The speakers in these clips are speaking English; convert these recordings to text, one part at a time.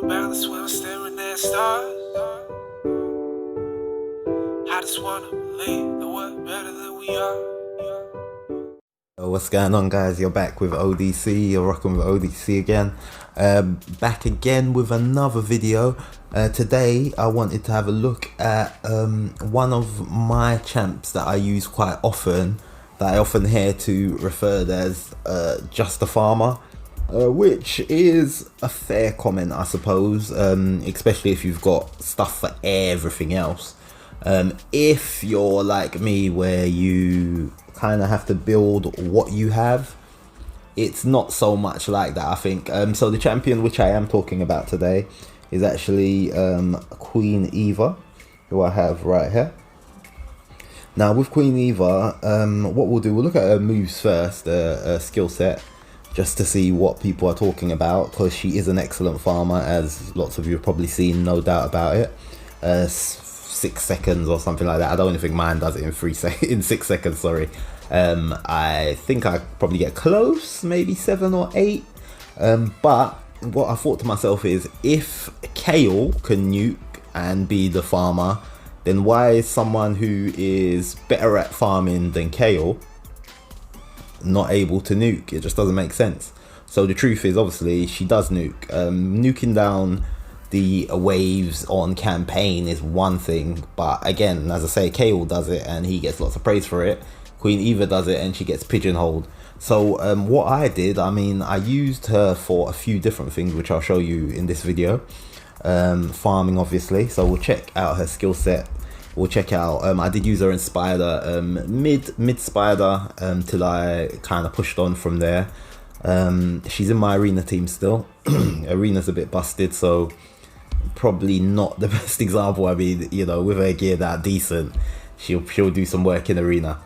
my balance when I'm staring at stars. I just wanna believe that we're better than we are. What's going on, guys? You're back with ODC. You're rocking with ODC again. Back again with another video. Today I wanted to have a look at one of my champs that I use quite often, that I often hear to referred as just a farmer, which is a fair comment, I suppose, especially if you've got stuff for everything else. If you're like me, where you kind of have to build what you have, it's not so much like that, I think. So the champion which I am talking about today is actually Queen Eva, who I have right here. Now with Queen Eva, what we'll do, we'll look at her moves first, skill set, just to see what people are talking about, because she is an excellent farmer, as lots of you have probably seen, no doubt about it. 6 seconds or something like that. I don't even think mine does it in 6 seconds, sorry. I think I probably get close, maybe 7 or 8. But what I thought to myself is, if Kale can nuke and be the farmer, then why is someone who is better at farming than Kale not able to nuke? It just doesn't make sense. So the truth is, obviously she does nuke. Nuking down the waves on campaign is one thing, but again, as I say, Kale does it and he gets lots of praise for it. Queen Eva does it and she gets pigeonholed. So what I did, I mean, I used her for a few different things, which I'll show you in this video. Farming, obviously, so we'll check out her skill set. We'll check out, I did use her in Spider, mid Spider, till I kind of pushed on from there. She's in my arena team still. Arena's a bit busted, so probably not the best example. I mean, you know, with her gear that decent, she'll do some work in arena.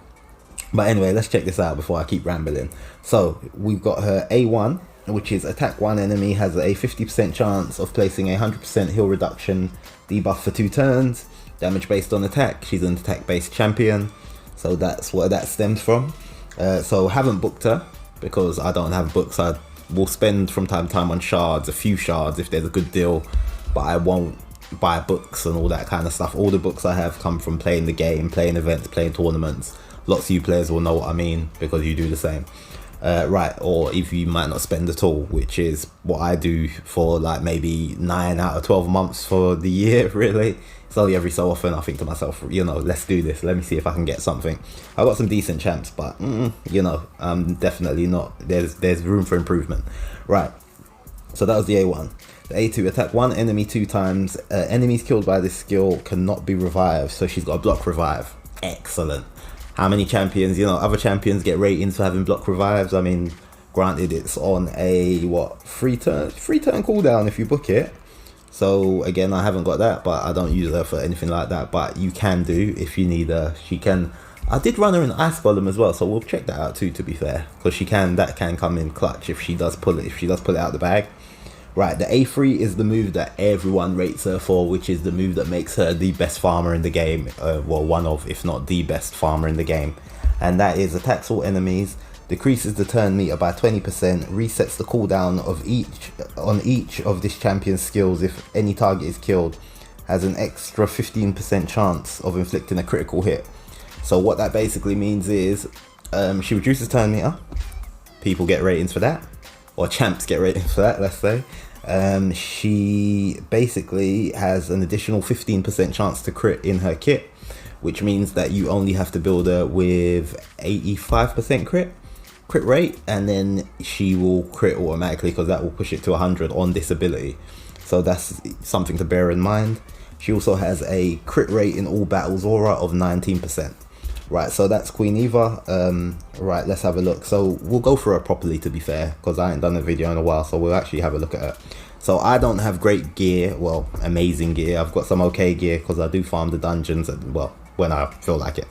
But anyway, let's check this out before I keep rambling. So we've got her A1, which is attack one enemy has a 50% chance of placing a 100% heal reduction debuff for 2 turns, damage based on attack. She's an attack based champion, so that's where that stems from. So haven't booked her because I don't have books. I will spend from time to time on shards, a few shards if there's a good deal, but I won't buy books and all that kind of stuff. All the books I have come from playing the game, playing events, playing tournaments. Lots of you players will know what I mean because you do the same. Right, or if you might not spend at all, which is what I do for like maybe 9 out of 12 months for the year, really. It's only every so often I think to myself, you know, let's do this, let me see if I can get something. I got some decent champs, but you know, definitely not, there's room for improvement. Right, so that was the A1. The A2, attack one enemy 2 times. Enemies killed by this skill cannot be revived, so she's got a block revive. Excellent. How many champions, you know, other champions get ratings for having block revives? I mean, granted, it's on a, what, 3 turn cooldown if you book it. So again, I haven't got that, but I don't use her for anything like that. But you can do if you need her. She can. I did run her in Ice Golem as well, so we'll check that out too, to be fair, because she can, that can come in clutch if she does pull it, out the bag. Right, the A3 is the move that everyone rates her for, which is the move that makes her the best farmer in the game. Well, one of, if not the best farmer in the game. And that is attacks all enemies, decreases the turn meter by 20%, resets the cooldown of each of this champion's skills if any target is killed, has an extra 15% chance of inflicting a critical hit. So what that basically means is she reduces turn meter, people get ratings for that, or champs get ratings for that, let's say. She basically has an additional 15% chance to crit in her kit, which means that you only have to build her with 85% crit rate, and then she will crit automatically because that will push it to 100 on this ability. So that's something to bear in mind. She also has a crit rate in all battles aura of 19%. Right, so that's Queen Eva. Right, let's have a look. So we'll go through her properly, to be fair, because I ain't done a video in a while, so we'll actually have a look at her. So I don't have great gear, well, amazing gear. I've got some okay gear because I do farm the dungeons, and, well, when I feel like it.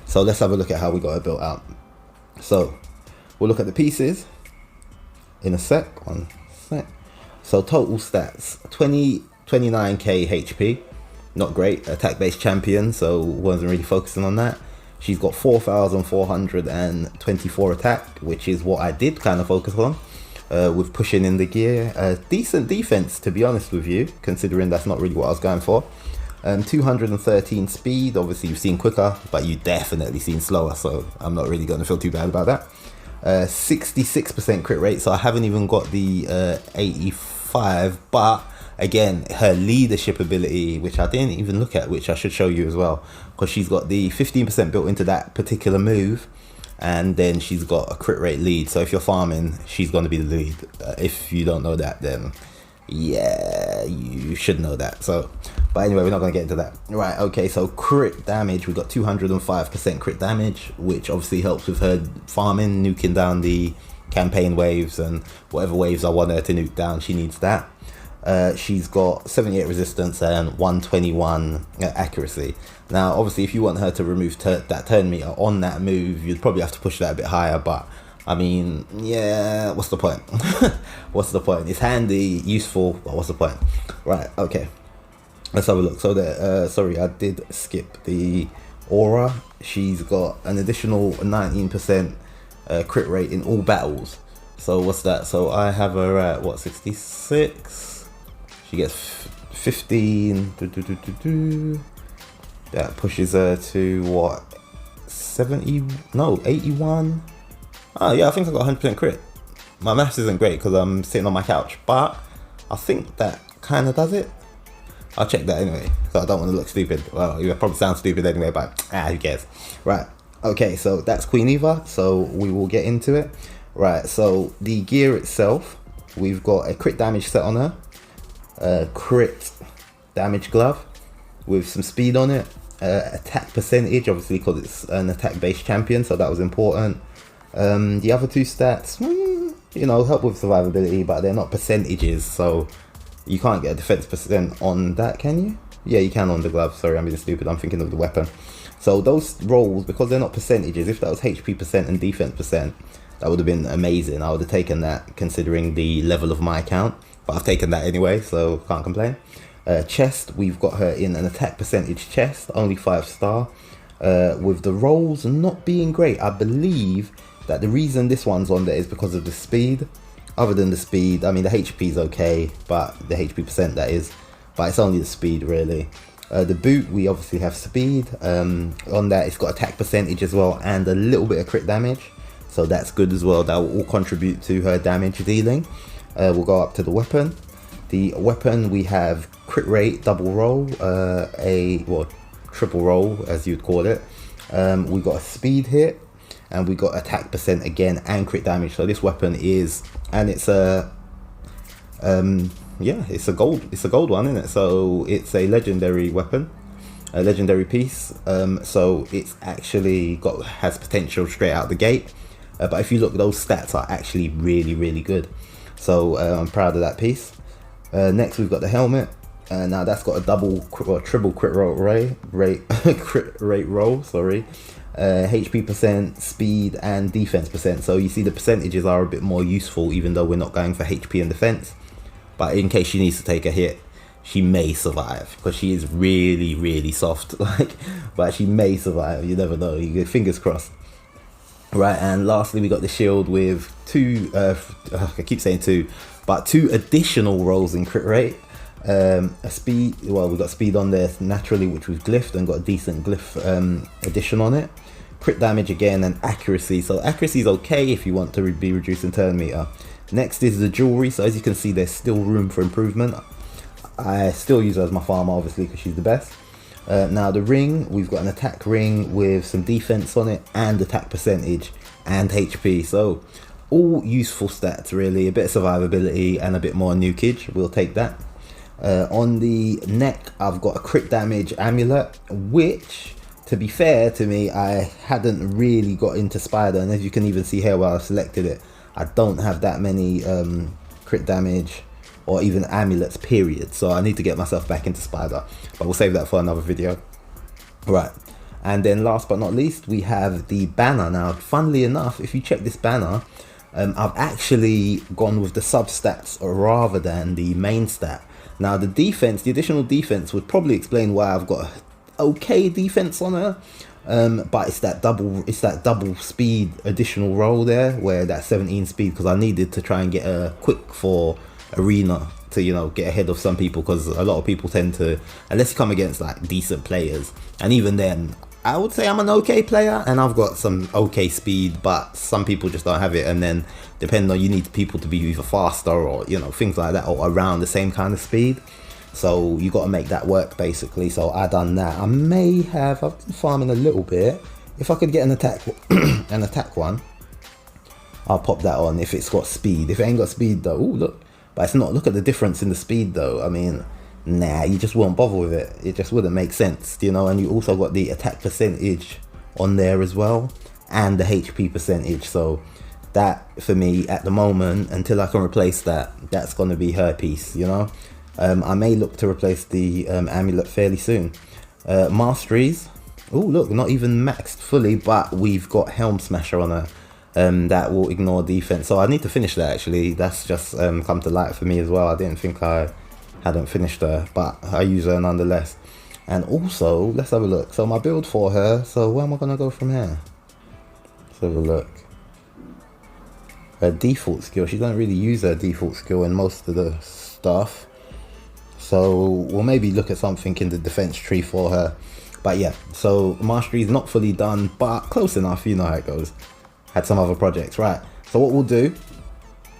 So let's have a look at how we got her built out. So we'll look at the pieces in a sec. One sec. So total stats, 29k HP. Not great. Attack based champion, so wasn't really focusing on that. She's got 4,424 attack, which is what I did kind of focus on. with pushing in the gear. Decent defense, to be honest with you, considering that's not really what I was going for. 213 speed, obviously you've seen quicker, but you definitely seen slower, so I'm not really going to feel too bad about that. 66% crit rate, so I haven't even got the 85, but again, her leadership ability, which I didn't even look at, which I should show you as well, because she's got the 15% built into that particular move, and then she's got a crit rate lead. So if you're farming, she's going to be the lead. If you don't know that, then yeah, you should know that. So, but anyway, we're not going to get into that. Right, okay, so crit damage, we got 205% crit damage, which obviously helps with her farming, nuking down the campaign waves and whatever waves I want her to nuke down, she needs that. She's got 78 resistance and 121 accuracy. Now, obviously, if you want her to remove that turn meter on that move, you'd probably have to push that a bit higher, but I mean, yeah, what's the point? What's the point? It's handy, useful, but what's the point? Right, okay. Let's have a look. So there, sorry, I did skip the aura. She's got an additional 19% crit rate in all battles. So what's that? So I have her at, what, 66? She gets 15. That pushes her to, what, 70? No, 81? Oh yeah, I think I got 100% crit. My maths isn't great because I'm sitting on my couch, but I think that kind of does it. I'll check that anyway, so I don't want to look stupid. Well, you probably sound stupid anyway, but who cares? Right, okay, so that's Queen Eva, so we will get into it. Right, so the gear itself, we've got a crit damage set on her, a crit damage glove with some speed on it, attack percentage, obviously because it's an attack based champion, so that was important. The other two stats, you know, help with survivability, but they're not percentages, so you can't get a defense percent on that, can you? Yeah, you can on the glove. Sorry, I'm being stupid. I'm thinking of the weapon. So those rolls, because they're not percentages, if that was HP percent and defense percent, that would have been amazing. I would have taken that considering the level of my account, but I've taken that anyway, so can't complain. Chest, we've got her in an attack percentage chest, only 5-star. With the rolls not being great, I believe that the reason this one's on there is because of the speed. Other than the speed, I mean the HP is okay, but the HP percent that is, but it's only the speed really. The boot, we obviously have speed. On that, it's got attack percentage as well and a little bit of crit damage, so that's good as well. That will all contribute to her damage dealing. We'll go up to the weapon. The weapon, we have crit rate, double roll, triple roll as you'd call it. We got a speed hit, and we got attack percent again and crit damage. So this weapon is, and it's a yeah, it's a gold one, isn't it? So it's a legendary weapon, a legendary piece. So it's actually has potential straight out the gate. But if you look, those stats are actually really good. So I'm proud of that piece. Next we've got the helmet. Now that's got a double or triple crit roll crit rate roll, sorry. HP percent, speed and defense percent. So you see the percentages are a bit more useful, even though we're not going for HP and defense. But in case she needs to take a hit, she may survive, because she is really soft. But she may survive. You never know. You get fingers crossed. Right, and lastly we got the shield with I keep saying two, but 2 additional rolls in crit rate. A speed, well, we've got speed on there naturally, which we've glyphed and got a decent glyph addition on it. Crit damage again and accuracy. So accuracy is okay if you want to be reducing turn meter. Next is the jewelry. So as you can see, there's still room for improvement. I still use her as my farmer, obviously, because she's the best. Now the ring, we've got an attack ring with some defense on it and attack percentage and HP. So all useful stats really. A bit of survivability and a bit more nukage. We'll take that. On the neck, I've got a crit damage amulet, which, to be fair to me, I hadn't really got into Spider, and as you can even see here where I selected it, I don't have that many crit damage or even amulets period, so I need to get myself back into Spider, but we'll save that for another video. Right, and then last but not least, we have the banner. Now funnily enough, if you check this banner, I've actually gone with the sub stats rather than the main stat. Now the defense, the additional defense would probably explain why I've got okay defense on her, But it's that double speed additional roll there, where that 17 speed, because I needed to try and get a quick for arena to, you know, get ahead of some people, because a lot of people tend to, unless you come against like decent players, and even then I would say I'm an okay player and I've got some okay speed, but some people just don't have it. And then depending on, you need people to be either faster or, you know, things like that, or around the same kind of speed. So you got to make that work basically. So I done that. I've been farming a little bit. If I could get an attack one, I'll pop that on if it's got speed. If it ain't got speed though, ooh, look, but it's not. Look at the difference in the speed though. I mean, nah, you just won't bother with it. It just wouldn't make sense, you know. And you also got the attack percentage on there as well, and the HP percentage. So that for me at the moment, until I can replace that, that's going to be her piece, you know. I may look to replace the amulet fairly soon. Masteries, oh look, not even maxed fully, but we've got Helm Smasher on her. That will ignore defense, so I need to finish that actually. That's just come to light for me as well. I didn't think I hadn't finished her, but I use her nonetheless. And also, let's have a look. So my build for her, so where am I gonna go from here? Let's have a look. Her default skill, she doesn't really use her default skill in most of the stuff, so we'll maybe look at something in the defense tree for her. But yeah, so mastery is not fully done, but close enough, you know how it goes. Had some other projects, right? So what we'll do,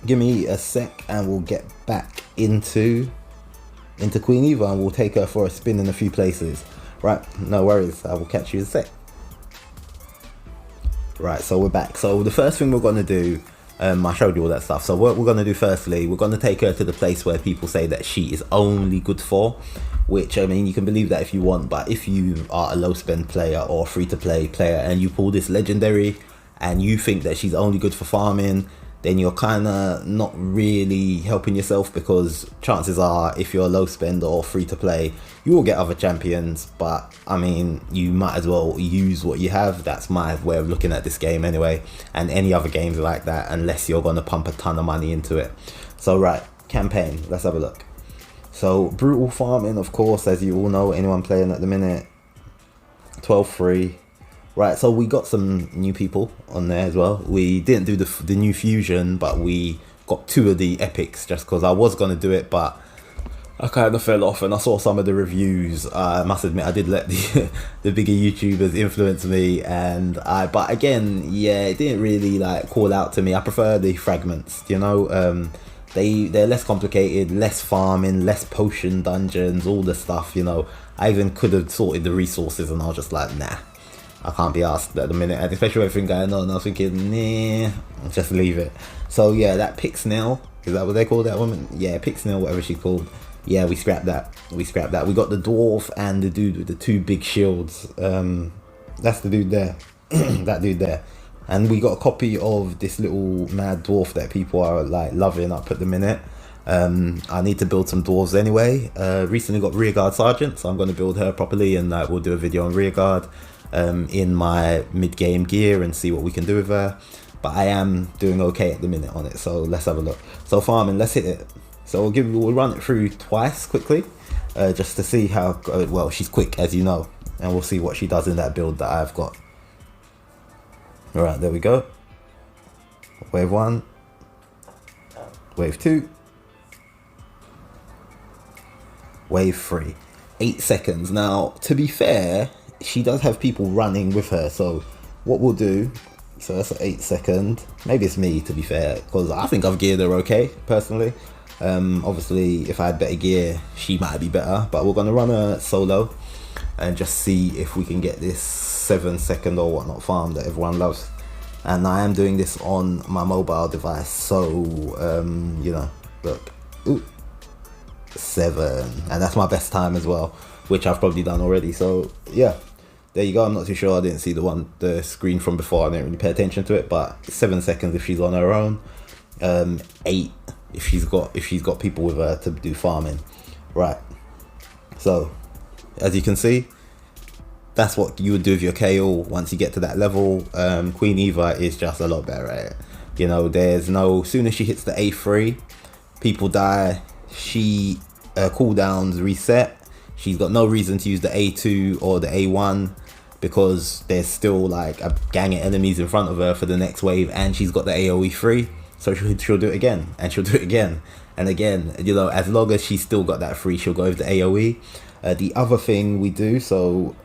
give me a sec and we'll get back into Queen Eva and we'll take her for a spin in a few places. Right, no worries, I will catch you in a sec. Right, so we're back. So the first thing we're gonna do, I showed you all that stuff. So what we're gonna do firstly, we're gonna take her to the place where people say that she is only good for, which, I mean, you can believe that if you want, but if you are a low spend player or free to play player and you pull this legendary and you think that she's only good for farming, then you're kind of not really helping yourself, because chances are, if you're a low spend or free to play, you will get other champions. But I mean, you might as well use what you have. That's my way of looking at this game anyway, and any other games like that, unless you're going to pump a ton of money into it. So right, campaign, let's have a look. So brutal farming, of course, as you all know, anyone playing at the minute, 12-3. Right, so we got some new people on there as well. We didn't do the new fusion, but we got 2 of the epics just because I was going to do it, but I kind of fell off and I saw some of the reviews. I must admit, I did let the bigger YouTubers influence me, and but again, yeah, it didn't really like call out to me. I prefer the fragments, you know. They're less complicated, less farming, less potion dungeons, all the stuff, you know. I even could have sorted the resources and I was just like, nah, I can't be asked at the minute, and especially with everything going on, I was thinking, nah, just leave it. So yeah, that Pixnell, is that what they call that woman? Yeah, Pixnell, whatever she's called. Yeah, we scrapped that. We got the dwarf and the dude with the 2 big shields. That's the dude there. That dude there. And we got a copy of this little mad dwarf that people are like loving up at the minute. I need to build some dwarves anyway. Recently got rearguard sergeant, so I'm going to build her properly, and we'll do a video on rearguard in my mid-game gear and see what we can do with her. But I am doing okay at the minute on it, so let's have a look. So farming, let's hit it. So we'll run it through twice quickly, just to see how well, she's quick, as you know, and we'll see what she does in that build that I've got. All right, there we go. Wave 1, wave 2, wave 3. 8 seconds. Now, to be fair, she does have people running with her, so what we'll do, so that's an 8 second. Maybe it's me, to be fair, because I think I've geared her okay personally. Obviously if I had better gear, she might be better, but we're gonna run her solo and just see if we can get this 7 second or whatnot farm that everyone loves. And I am doing this on my mobile device, so you know, look, ooh, 7, and that's my best time as well, which I've probably done already. So yeah, there you go. I'm not too sure, I didn't see the screen from before, I didn't really pay attention to it, but 7 seconds if she's on her own, 8 if she's got people with her to do farming. Right, so as you can see, that's what you would do with your KO once you get to that level. Queen Eva is just a lot better at it. You know, there's no, soon as she hits the A3, people die. She cooldowns reset. She's got no reason to use the A2 or the A1, because there's still like a gang of enemies in front of her for the next wave, and she's got the AoE free, so she'll do it again, and she'll do it again and again. You know, as long as she's still got that free, she'll go over the AoE. The other thing we do, so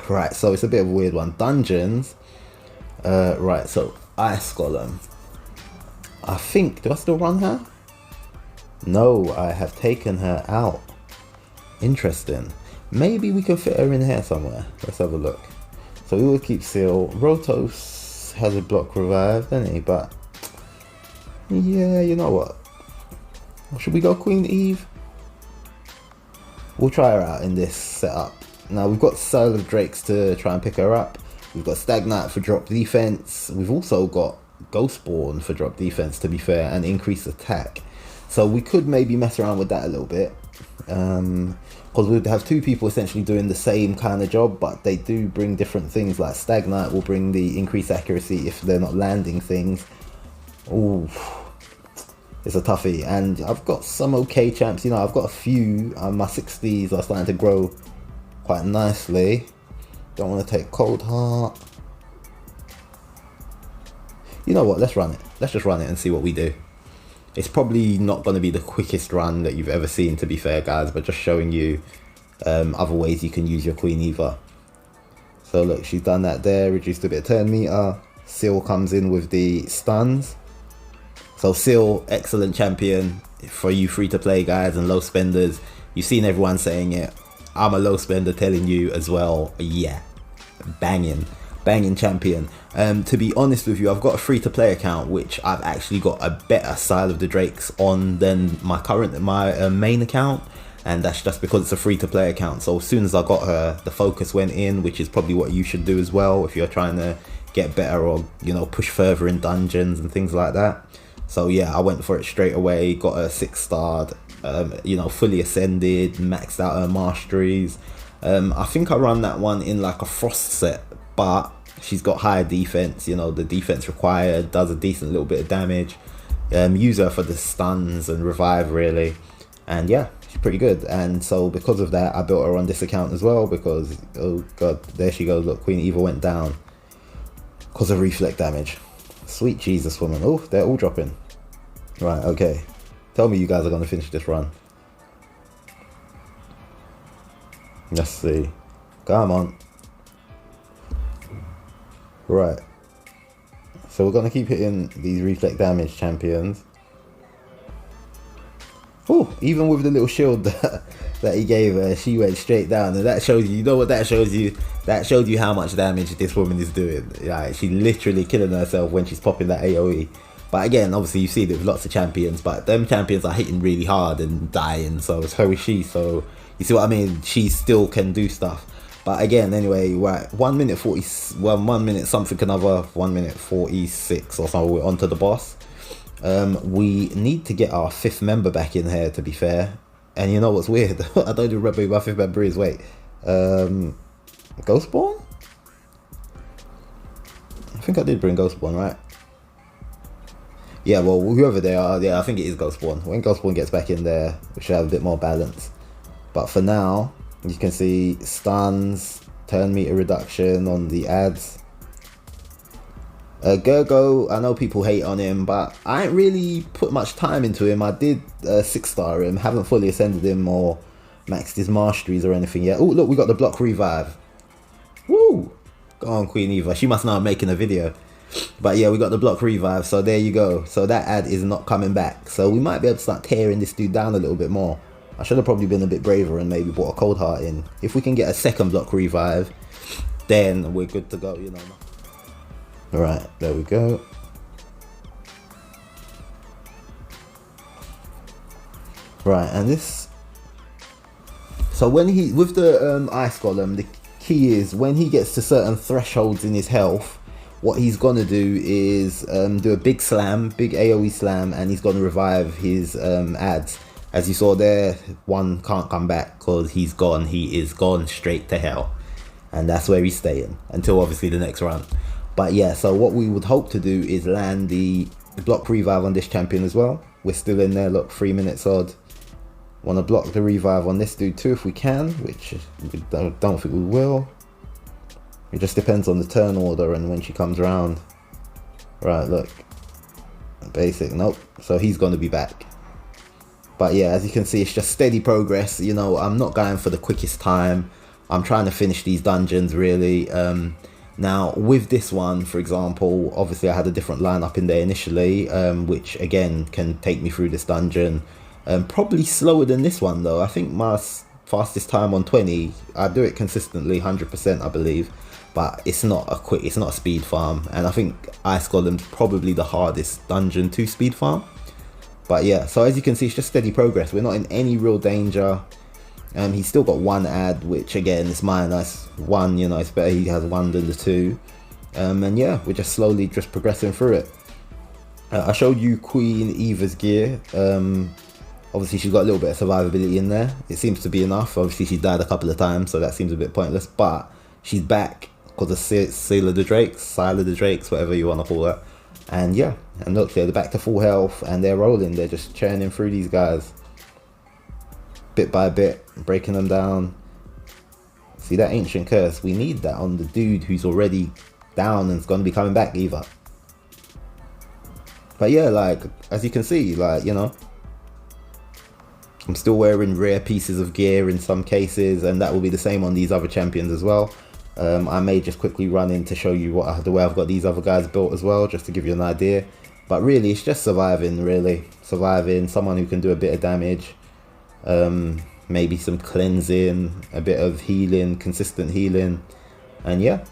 right, so it's a bit of a weird one. Dungeons, right, so Ice Golem. I think, do I still run her? No, I have taken her out. Interesting. Maybe we can fit her in here somewhere. Let's have a look. So we will keep Seal. Rotos has a block revive, doesn't he? But yeah, you know what? Should we go Queen Eve? We'll try her out in this setup. Now we've got Soul of Drakes to try and pick her up. We've got Stagnite for drop defense. We've also got Ghostborn for drop defense, to be fair, and increased attack. So we could maybe mess around with that a little bit. Because we'd have two people essentially doing the same kind of job, but they do bring different things. Like Stagnite will bring the increased accuracy if they're not landing things. Ooh, it's a toughie. And I've got some okay champs, you know, I've got a few. My 60s are starting to grow quite nicely. Don't want to take Cold Heart. You know what, let's run it. Let's just run it and see what we do. It's probably not going to be the quickest run that you've ever seen, to be fair, guys, but just showing you other ways you can use your Queen Eva. So look, she's done that there, reduced a bit of turn meter. Seal comes in with the stuns. So Seal, excellent champion for you free-to-play guys and low spenders. You've seen everyone saying it. I'm a low spender telling you as well. Yeah, banging champion. To be honest with you, I've got a free-to-play account which I've actually got a better Sile of the Drakes on than my main account, and that's just because it's a free-to-play account. So as soon as I got her, the focus went in, which is probably what you should do as well if you're trying to get better or, you know, push further in dungeons and things like that. So yeah, I went for it straight away, got her 6-starred, you know, fully ascended, maxed out her masteries. I think I run that one in like a frost set, but she's got higher defense, you know, the defense required, does a decent little bit of damage. Use her for the stuns and revive really, and yeah, she's pretty good. And so because of that, I built her on this account as well, because oh god, there she goes. Look, Queen Eva went down because of reflect damage. Sweet Jesus, woman. Oh, they're all dropping. Right, okay, tell me you guys are going to finish this run. Let's see, come on. Right, so we're going to keep hitting these reflect damage champions. Oh, even with the little shield that he gave her, she went straight down. And that shows you, you know what that shows you? That showed you how much damage this woman is doing. Like, she's literally killing herself when she's popping that AoE. But again, obviously you see it with lots of champions, but them champions are hitting really hard and dying, so so is she. So you see what I mean? She still can do stuff. But again, anyway, right, 1 minute 40, well, 1 minute something another, 1 minute 46 or so, we're on to the boss. We need to get our 5th member back in here, to be fair. And you know what's weird? I don't even remember who my 5th member is. Wait, Ghostborn? I think I did bring Ghostborn, right? Yeah, well, whoever they are, yeah, I think it is Ghostborn. When Ghostborn gets back in there, we should have a bit more balance. But for now, you can see stuns, turn meter reduction on the ads. Gergo, I know people hate on him, but I ain't really put much time into him. I did 6-star him, haven't fully ascended him or maxed his masteries or anything yet. Oh, look, we got the block revive. Woo! Go on, Queen Eva. She must know I'm making a video. But yeah, we got the block revive, so there you go. So that ad is not coming back. So we might be able to start tearing this dude down a little bit more. I should have probably been a bit braver and maybe brought a Cold Heart in. If we can get a 2nd block revive, then we're good to go, you know. Alright, there we go. Right, and this... So when he... With the Ice Golem, the key is when he gets to certain thresholds in his health, what he's going to do is do a big slam, big AoE slam, and he's going to revive his ads. As you saw there, one can't come back because he's gone. He is gone straight to hell. And that's where he's staying until obviously the next round. But yeah, so what we would hope to do is land the block revive on this champion as well. We're still in there, look, 3 minutes odd. Want to block the revive on this dude too if we can, which we don't think we will. It just depends on the turn order and when she comes around. Right, look. Basic, nope. So he's going to be back. But yeah, as you can see, it's just steady progress. You know, I'm not going for the quickest time. I'm trying to finish these dungeons, really. Now, with this one, for example, obviously I had a different lineup in there initially, which again can take me through this dungeon. Probably slower than this one, though. I think my fastest time on 20, I do it consistently, 100%, I believe. But it's not a speed farm. And I think Ice Golem's probably the hardest dungeon to speed farm. But yeah, so as you can see, it's just steady progress. We're not in any real danger. He's still got one ad, which again is minus one. You know, it's better he has one than the two. And yeah, we're just slowly just progressing through it. I showed you Queen Eva's gear. Obviously she's got a little bit of survivability in there. It seems to be enough. Obviously she died a couple of times, so that seems a bit pointless. But she's back because of Seal of the Drakes, whatever you want to call it. And yeah, and look, they're back to full health and they're rolling. They're just churning through these guys. Bit by bit, breaking them down. See that ancient curse? We need that on the dude who's already down and is going to be coming back, Eva. But yeah, like, as you can see, like, you know, I'm still wearing rare pieces of gear in some cases, and that will be the same on these other champions as well. I may just quickly run in to show you the way I've got these other guys built as well, just to give you an idea. But really, it's just surviving, really. Surviving, someone who can do a bit of damage. Maybe some cleansing, a bit of healing, consistent healing. And yeah,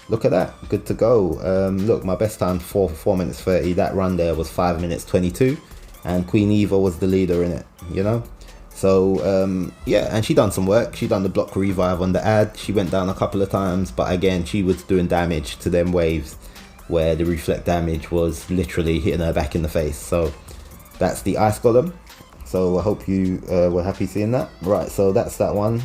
look at that, good to go. Look, my best time, 4 minutes 30. That run there was 5 minutes 22. And Queen Eva was the leader in it, you know. So yeah, and she done some work. She done the block revive on the ad. She went down a couple of times, but again, she was doing damage to them waves where the reflect damage was literally hitting her back in the face. So that's the Ice Golem. So I hope you were happy seeing that. Right, so that's that one.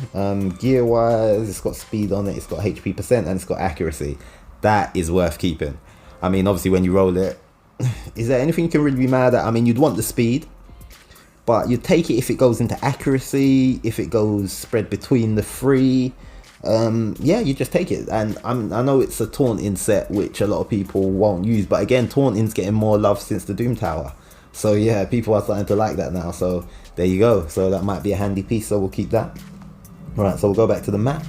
Gear wise, it's got speed on it, it's got HP percent, and it's got accuracy. That is worth keeping. I mean, obviously when you roll it, is there anything you can really be mad at? I mean, you'd want the speed, but you take it if it goes into accuracy, if it goes spread between the three. Yeah, you just take it. And I know it's a taunting set, which a lot of people won't use, but again, taunting's getting more love since the Doom Tower. So yeah, people are starting to like that now. So there you go. So that might be a handy piece, so we'll keep that. Right, so we'll go back to the map.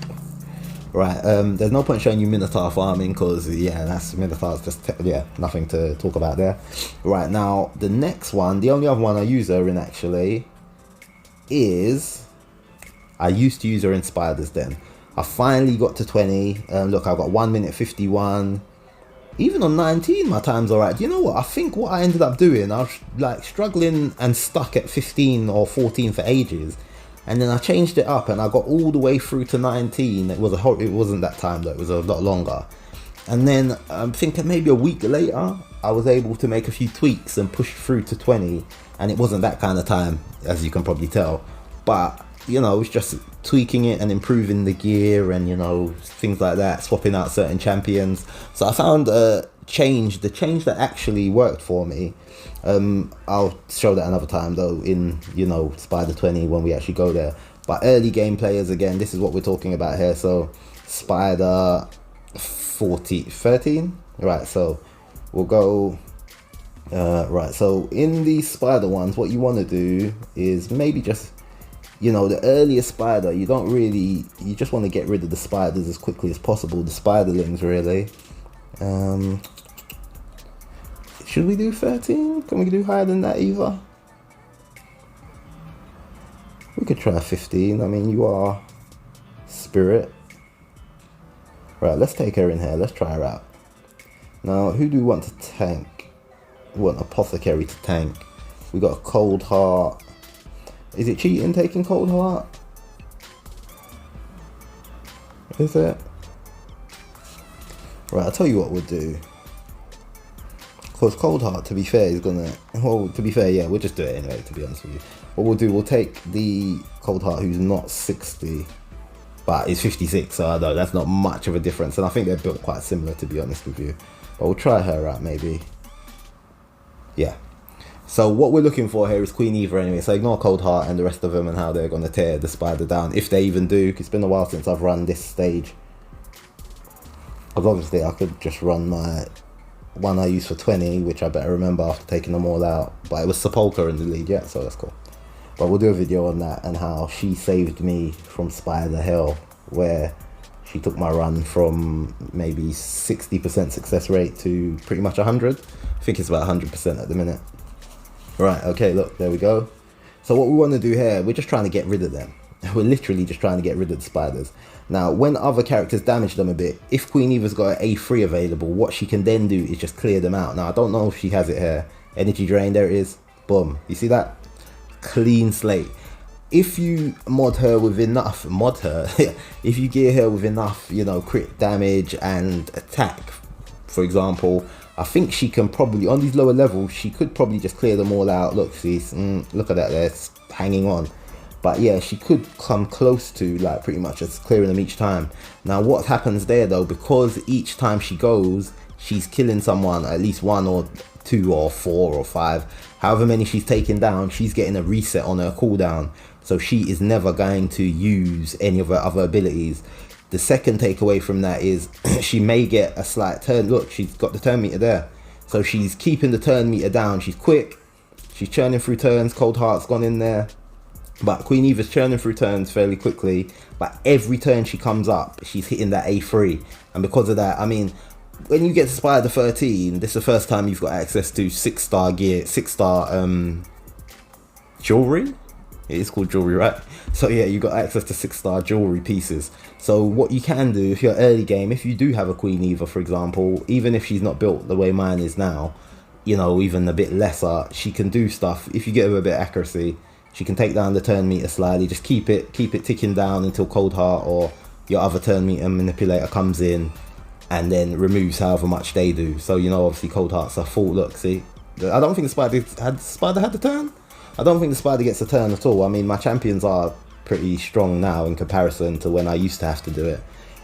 Right, there's no point showing you Minotaur farming because yeah, that's Minotaur's just yeah, nothing to talk about there. Right, now the next one, the only other one I use her in actually is, I used to use her in Spiders Den. I finally got to 20. Look, I've got 1 minute 51. Even on 19 my time's alright. You know what, I think what I ended up doing, I was like struggling and stuck at 15 or 14 for ages, and then I changed it up and I got all the way through to 19. It wasn't that time though, it was a lot longer. And then I'm thinking maybe a week later I was able to make a few tweaks and push through to 20, and it wasn't that kind of time, as you can probably tell. But you know, it's just tweaking it and improving the gear and, you know, things like that, swapping out certain champions. So I found the change that actually worked for me. I'll show that another time though, in, you know, Spider 20 when we actually go there. But early game players, again, this is what we're talking about here. So Spider 13, right? So we'll go. Right, so in these spider ones, what you want to do is maybe just, you know, the earlier spider, you just want to get rid of the spiders as quickly as possible, the spiderlings really. Should we do 13? Can we do higher than that either? We could try 15. I mean, you are spirit. Right, let's take her in here. Let's try her out. Now, who do we want to tank? We want apothecary to tank. We got a cold heart. Is it cheating taking cold heart? Is it? Right, I'll tell you what we'll do. Because cold heart, to be fair, is gonna, well, to be fair, yeah, we'll just do it anyway, to be honest with you. What we'll do, we'll take the cold heart who's not 60, but is 56, so I know that's not much of a difference, and I think they're built quite similar, to be honest with you. But we'll try her out maybe. Yeah. So what we're looking for here is Queen Eva anyway, so ignore Cold Heart and the rest of them and how they're going to tear the spider down, if they even do. It's been a while since I've run this stage. Because obviously I could just run my one I used for 20, which I better remember after taking them all out. But it was Sepulchre in the lead, yeah, so that's cool. But we'll do a video on that and how she saved me from Spider Hell, where she took my run from maybe 60% success rate to pretty much 100. I think it's about 100% at the minute. Right, okay, look, there we go. So what we want to do here, we're just trying to get rid of them. We're literally just trying to get rid of the spiders. Now, when other characters damage them a bit, if Queen Eva's got an A3 available, what she can then do is just clear them out. Now, I don't know if she has it here. Energy drain, there it is. Boom. You see that? Clean slate. If you mod her with enough, if you gear her with enough, you know, crit damage and attack, for example, I think she can probably, on these lower levels, she could probably just clear them all out. Look, see, look at that, they're hanging on. But yeah, she could come close to like pretty much just clearing them each time. Now what happens there though, because each time she goes, she's killing someone, at least 1 or 2 or 4 or 5, however many she's taking down, she's getting a reset on her cooldown. So she is never going to use any of her other abilities. The second takeaway from that is she may get a slight turn. Look, she's got the turn meter there. So she's keeping the turn meter down. She's quick. She's churning through turns. Cold Heart's gone in there. But Queen Eva's churning through turns fairly quickly. But every turn she comes up, she's hitting that A3. And because of that, I mean, when you get to Spider 13, this is the first time you've got access to 6-star gear, 6-star jewelry. It is called jewelry, right? So yeah, you got access to 6-star jewelry pieces. So what you can do if you're early game, if you do have a Queen Eva, for example, even if she's not built the way mine is now, you know, even a bit lesser, she can do stuff. If you get her a bit of accuracy, she can take down the turn meter slightly, just keep it ticking down until Cold Heart or your other turn meter manipulator comes in and then removes however much they do. So, you know, obviously Cold Heart's a full look. See, I don't think the Spider had the turn. I don't think the Spider gets a turn at all. I mean, my champions are pretty strong now in comparison to when I used to have to do it.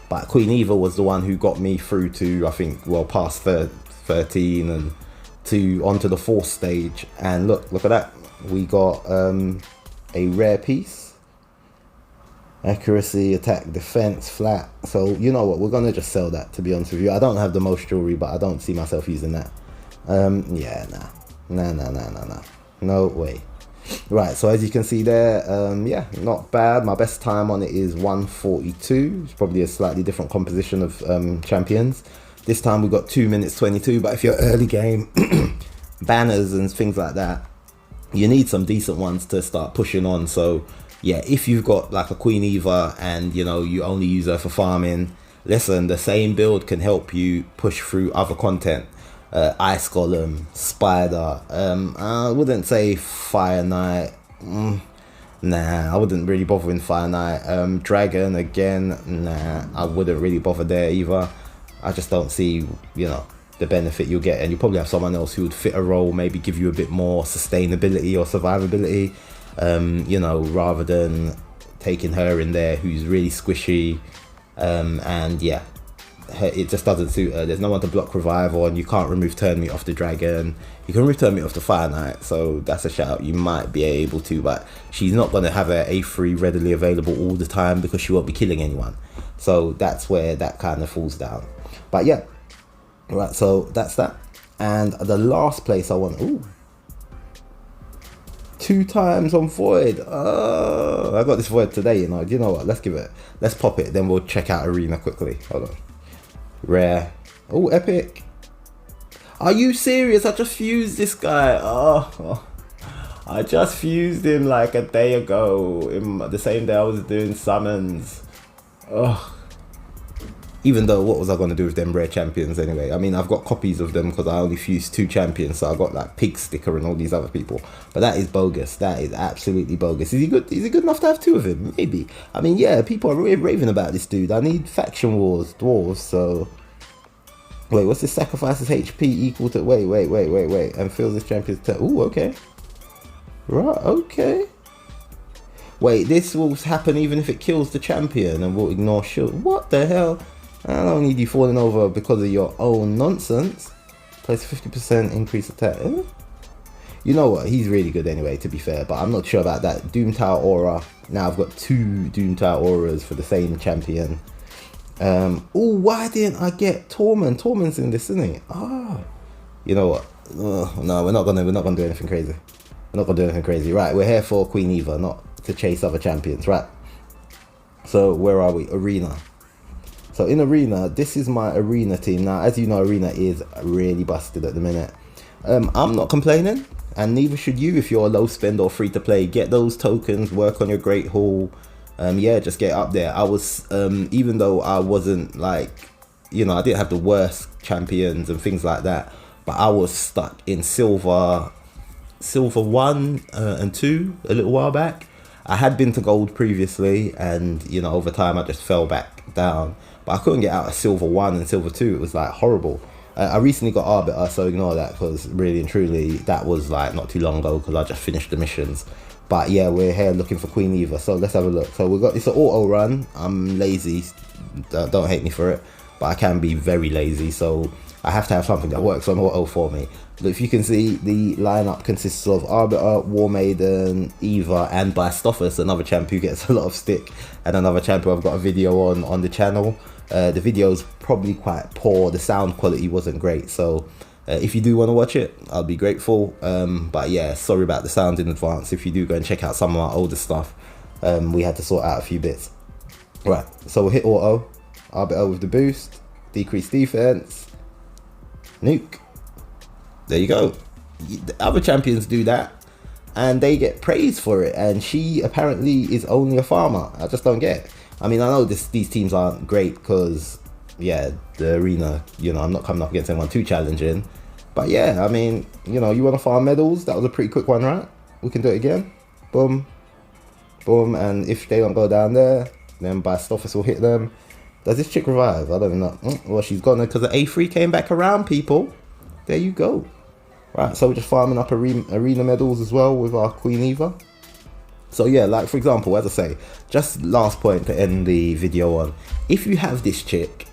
But Queen Eva was the one who got me through to, I think, well, past 13 and onto the 4th stage. And look at that. We got a rare piece. Accuracy, attack, defense, flat. So, you know what? We're going to just sell that, to be honest with you. I don't have the most jewelry, but I don't see myself using that. Yeah, nah. No way. Right, so as you can see there, yeah, not bad. My best time on it is 1:42. It's probably a slightly different composition of champions. This time we've got 2 minutes 22, but if you're early game, banners and things like that, you need some decent ones to start pushing on. So yeah, if you've got like a Queen Eva and, you know, you only use her for farming, listen, the same build can help you push through other content. Ice Golem, Spider, I wouldn't say Fire Knight, nah, I wouldn't really bother with Fire Knight. Dragon, again, nah, I wouldn't really bother there either. I just don't see, you know, the benefit you'll get, and you probably have someone else who would fit a role, maybe give you a bit more sustainability or survivability, you know, rather than taking her in there who's really squishy, and yeah, it just doesn't suit her. There's no one to block revival, and you can't remove turn meat off the dragon. You can remove turn meat off the Fire Knight, so that's a shout. You might be able to, but she's not going to have her A3 readily available all the time because she won't be killing anyone. So that's where that kind of falls down. But yeah, right, so that's that. And the last place I want, 2 times on Void. Oh, I got this Void today, you know. Do you know what? Let's pop it, then we'll check out Arena quickly. Hold on. Rare. Oh, epic. Are you serious? I just fused this guy. Oh, I just fused him like a day ago. The same day I was doing summons. Oh. Even though, what was I going to do with them rare champions anyway? I mean, I've got copies of them because I only fused 2 champions. So I got like Pig Sticker and all these other people. But that is bogus. That is absolutely bogus. Is he good? Is he good enough to have 2 of him? Maybe. I mean, yeah, people are really raving about this dude. I need faction wars, dwarves, so... Wait, what's this? Sacrifices HP equal to... Wait. And fills this champion's turn. Ooh, okay. Right, okay. Wait, this will happen even if it kills the champion and will ignore shield. What the hell? I don't need you falling over because of your own nonsense. Place 50% increase attack. You know what? He's really good anyway, to be fair. But I'm not sure about that. Doom Tower Aura. Now I've got 2 Doom Tower Auras for the same champion. Oh, why didn't I get Tormund? Tormund's in this, isn't he? You know what? No, we're not gonna do anything crazy. We're not gonna do anything crazy. Right, we're here for Queen Eva, not to chase other champions. Right. So where are we? Arena. So in Arena, this is my Arena team. Now, as you know, Arena is really busted at the minute. I'm not complaining, and neither should you if you're a low spend or free to play. Get those tokens, work on your Great Hall. Yeah, just get up there. I was, even though I wasn't like, you know, I didn't have the worst champions and things like that, but I was stuck in silver 1 and 2 a little while back. I had been to gold previously, and you know, over time I just fell back down, but I couldn't get out of silver 1 and silver 2. It was like horrible. I recently got Arbiter, so ignore that, because really and truly that was like not too long ago, because I just finished the missions. But yeah, we're here looking for Queen Eva, so let's have a look. So we've got, it's an auto run. I'm lazy, don't hate me for it, but I can be very lazy, so I have to have something that works on auto for me. But if you can see, the lineup consists of Arbiter, War Maiden, Eva, and Bistophus, another champ who gets a lot of stick, and another champ who I've got a video on the channel. The video's probably quite poor, the sound quality wasn't great, so if you do want to watch it, I'll be grateful. But yeah, sorry about the sound in advance. If you do go and check out some of our older stuff, we had to sort out a few bits. Right, so we'll hit auto, Arbiter with the boost, decrease defense, nuke. There you go. The other champions do that and they get praised for it, and she apparently is only a farmer. I just don't get it. I mean, I know these teams aren't great because, yeah, the Arena, you know, I'm not coming up against anyone too challenging. But yeah, I mean, you know, you want to farm medals? That was a pretty quick one, right? We can do it again. Boom. Boom. And if they don't go down there, then Bistophus will hit them. Does this chick revive? I don't even know. Well, she's gone because the A3 came back around, people. There you go. Right, so we're just farming up arena medals as well with our Queen Eva. So yeah, like for example, as I say, just last point to end the video on. If you have this chick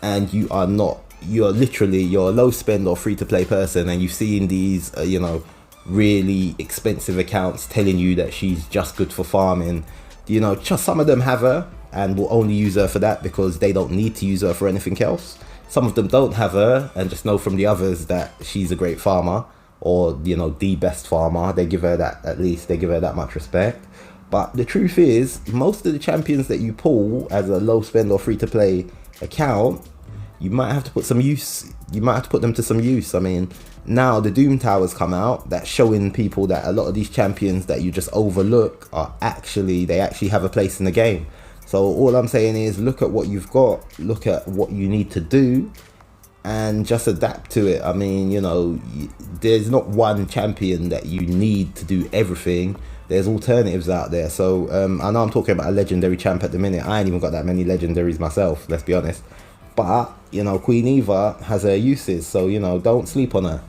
and you're a low spend or free to play person, and you've seen these, you know, really expensive accounts telling you that she's just good for farming, you know, just some of them have her and will only use her for that because they don't need to use her for anything else. Some of them don't have her and just know from the others that she's a great farmer, or, you know, the best farmer. They give her that, at least they give her that much respect. But the truth is, most of the champions that you pull as a low spend or free to play account, you might have to put some use. You might have to put them to some use. I mean, now the Doom Towers come out, that's showing people that a lot of these champions that you just overlook are actually, they actually have a place in the game. So all I'm saying is, look at what you've got, look at what you need to do, and just adapt to it. I mean, you know, there's not one champion that you need to do everything. There's alternatives out there. So I know I'm talking about a legendary champ at the minute. I ain't even got that many legendaries myself, let's be honest. But, you know, Queen Eva has her uses, so, you know, don't sleep on her.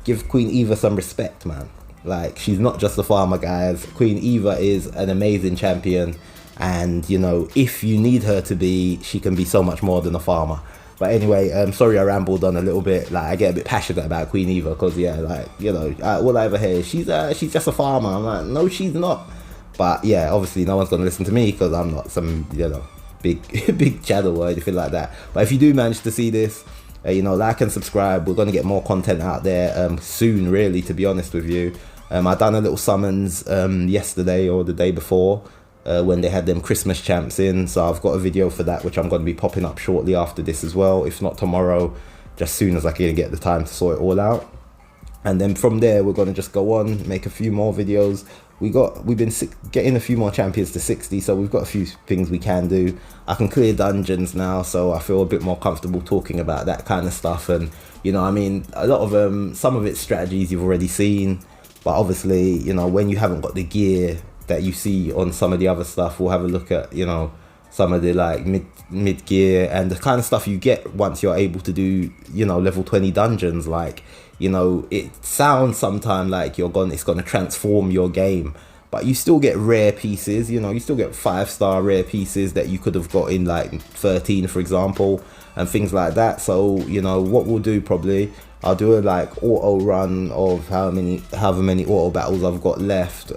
Give Queen Eva some respect, man. Like, she's not just a farmer, guys. Queen Eva is an amazing champion. And, you know, if you need her to be, she can be so much more than a farmer. But anyway, sorry I rambled on a little bit. Like, I get a bit passionate about Queen Eva because, yeah, like, you know, all I ever hear is she's just a farmer. I'm like, no, she's not. But yeah, obviously no one's gonna listen to me because I'm not some, you know, big channel or anything like that. But if you do manage to see this, you know, like and subscribe. We're gonna get more content out there soon, really, to be honest with you. I done a little summons yesterday or the day before. When they had them Christmas champs in, so I've got a video for that which I'm going to be popping up shortly after this as well, if not tomorrow, just soon as I can get the time to sort it all out. And then from there we're going to just go on, make a few more videos. We've been getting a few more champions to 60, so we've got a few things we can do. I can clear dungeons now, so I feel a bit more comfortable talking about that kind of stuff. And, you know, I mean, a lot of some of it's strategies you've already seen, but obviously, you know, when you haven't got the gear that you see on some of the other stuff, we'll have a look at, you know, some of the like mid gear and the kind of stuff you get once you're able to do, you know, level 20 dungeons. Like, you know, it sounds sometimes like it's gonna transform your game, but you still get rare pieces. You know, you still get 5-star rare pieces that you could have got in like 13, for example, and things like that. So, you know, what we'll do, probably I'll do a like auto run of however many auto battles I've got left.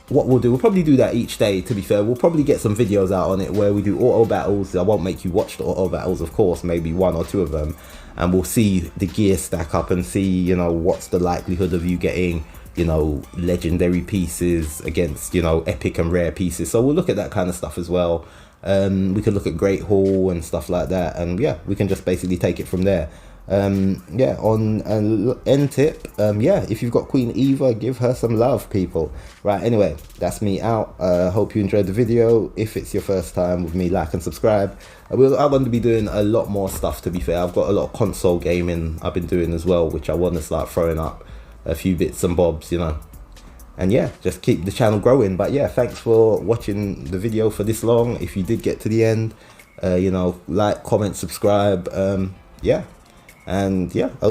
what we'll do, we'll probably do that each day, to be fair. We'll probably get some videos out on it where we do auto battles. I won't make you watch the auto battles, of course, maybe 1 or 2 of them, and we'll see the gear stack up and see, you know, what's the likelihood of you getting, you know, legendary pieces against, you know, epic and rare pieces. So we'll look at that kind of stuff as well. We can look at Great Hall and stuff like that, and yeah, we can just basically take it from there. Yeah, on an end tip, yeah, if you've got Queen Eva, give her some love, people. Right, anyway, that's me out. Hope you enjoyed the video. If it's your first time with me, like and subscribe. I'm going to be doing a lot more stuff, to be fair. I've got a lot of console gaming I've been doing as well, which I want to start throwing up a few bits and bobs, you know. And yeah, just keep the channel growing. But yeah, thanks for watching the video for this long. If you did get to the end, you know, like, comment, subscribe. Yeah, and yeah.